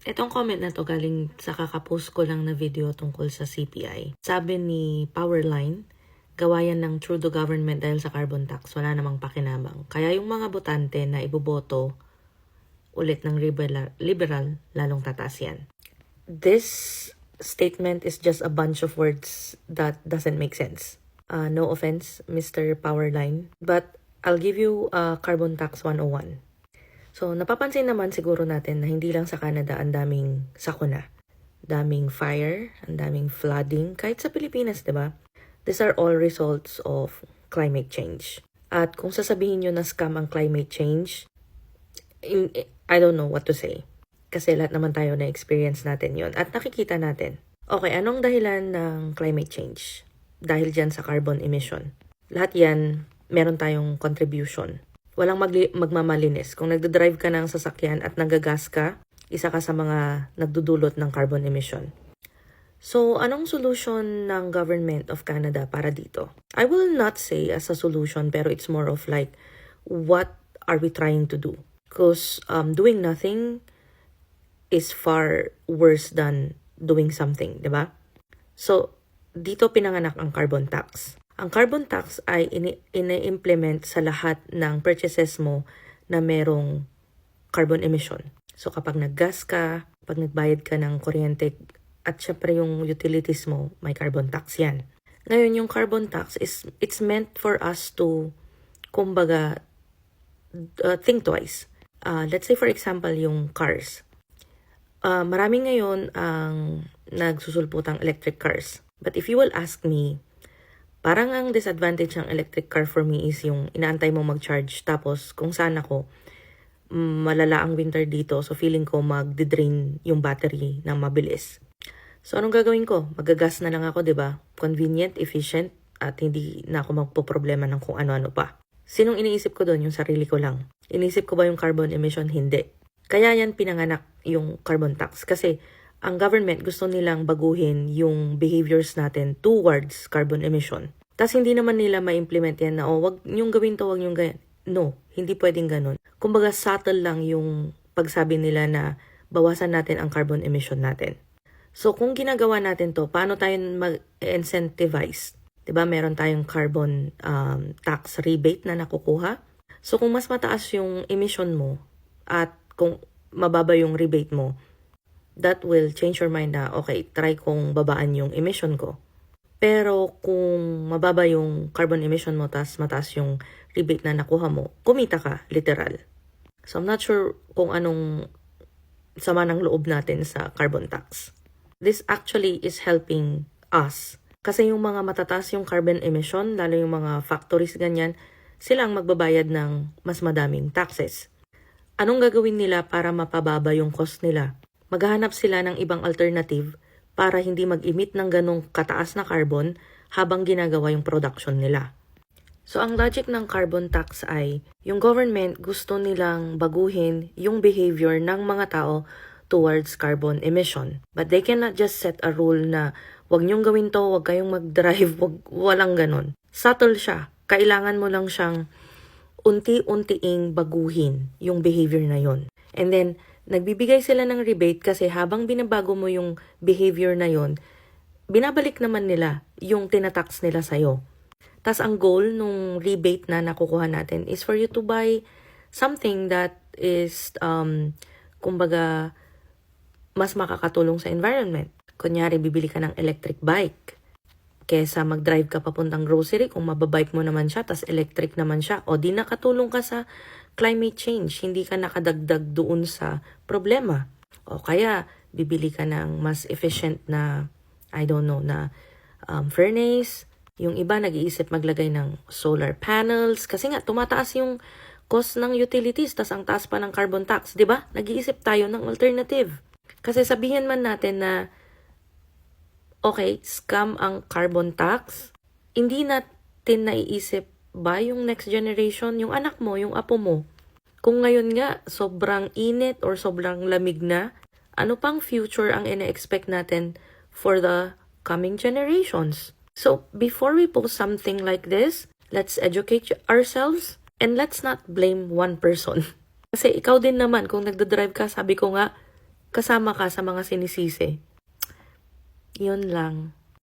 Itong comment na to galing sa kakapost ko lang na video tungkol sa CPI. Sabi ni Powerline, gawa yan ng Trudeau government dahil sa carbon tax. Wala namang pakinabang. Kaya yung mga botante na iboboto ulit ng liberal lalong tataas yan. This statement is just a bunch of words that doesn't make sense. No offense, Mr. Powerline, but I'll give you carbon tax 101. So, napapansin naman siguro natin na hindi lang sa Canada ang daming sakuna. Daming fire, ang daming flooding, kahit sa Pilipinas, di ba? These are all results of climate change. At kung sasabihin nyo na scam ang climate change, I don't know what to say. Kasi lahat naman tayo na-experience natin yon at nakikita natin. Okay, anong dahilan ng climate change? Dahil dyan sa carbon emission. Lahat yan, meron tayong contribution. Walang magmamalinis. Kung nagdadrive ka ng sasakyan at nagagas ka, isa ka sa mga nagdudulot ng carbon emission. So, anong solution ng Government of Canada para dito? I will not say as a solution, pero it's more of like, what are we trying to do? Because doing nothing is far worse than doing something, di ba? So, dito pinanganak ang carbon tax. Ang carbon tax ay ini-implement sa lahat ng purchases mo na merong carbon emission. So kapag naggas ka, kapag nagbayad ka ng kuryente at syempre yung utilities mo, may carbon tax yan. Ngayon, yung carbon tax it's meant for us to, kumbaga, think twice. Let's say for example, yung cars. Marami ngayon ang nagsusulputang electric cars. But if you will ask me, parang ang disadvantage ng electric car for me is yung inaantay mo mag-charge. Tapos kung saan ako, malala ang winter dito. So feeling ko magdi-drain yung battery ng mabilis. So anong gagawin ko? Magagas na lang ako, 'di ba? Convenient, efficient, at hindi na ako magpo-problema ng kung ano-ano pa. Sinong iniisip ko doon? Yung sarili ko lang. Iniisip ko ba yung carbon emission? Hindi. Kaya yan pinanganak yung carbon tax. Kasi ang government gusto nilang baguhin yung behaviors natin towards carbon emission. Tapos hindi naman nila ma-implement yan na, wag nyong gawin to, wag nyong ganyan. No, hindi pwedeng ganun. Kumbaga subtle lang yung pagsabi nila na bawasan natin ang carbon emission natin. So kung ginagawa natin to, paano tayo mag-incentivize? Diba, meron tayong carbon tax rebate na nakukuha. So kung mas mataas yung emission mo at kung mababa yung rebate mo, that will change your mind na, okay, try kong babaan yung emission ko. Pero kung mababa yung carbon emission mo, tas mataas yung rebate na nakuha mo, kumita ka, literal. So I'm not sure kung anong sama ng loob natin sa carbon tax. This actually is helping us. Kasi yung mga matataas yung carbon emission, lalo yung mga factories ganyan, sila ang magbabayad ng mas madaming taxes. Anong gagawin nila para mapababa yung cost nila? Maghahanap sila ng ibang alternative para hindi mag-emit ng ganong kataas na carbon habang ginagawa yung production nila. So ang logic ng carbon tax ay yung government gusto nilang baguhin yung behavior ng mga tao towards carbon emission. But they cannot just set a rule na wag nyong gawin to, wag kayong mag-drive, walang ganon. Subtle siya. Kailangan mo lang siyang unti-untiing baguhin yung behavior na yon. And then, nagbibigay sila ng rebate kasi habang binabago mo yung behavior na yon, binabalik naman nila yung tinatax nila sa'yo. Tas ang goal nung rebate na nakukuha natin is for you to buy something that is, kumbaga, mas makakatulong sa environment. Kunyari, bibili ka ng electric bike. Kesa mag-drive ka papuntang grocery, kung mababike mo naman siya, tas electric naman siya, o di nakatulong ka sa climate change, hindi ka nakadagdag doon sa problema. O kaya, bibili ka ng mas efficient na, I don't know, na furnace. Yung iba nag-iisip maglagay ng solar panels, kasi nga tumataas yung cost ng utilities, tas ang taas pa ng carbon tax, di ba? Nag-iisip tayo ng alternative. Kasi sabihin man natin na okay, scam ang carbon tax, hindi natin naiisip ba yung next generation, yung anak mo, yung apo mo? Kung ngayon nga, sobrang init or sobrang lamig na, ano pang future ang ina-expect natin for the coming generations? So, before we post something like this, let's educate ourselves and let's not blame one person. Kasi ikaw din naman, kung nagdadrive ka, sabi ko nga, kasama ka sa mga sinisisi. Yun lang.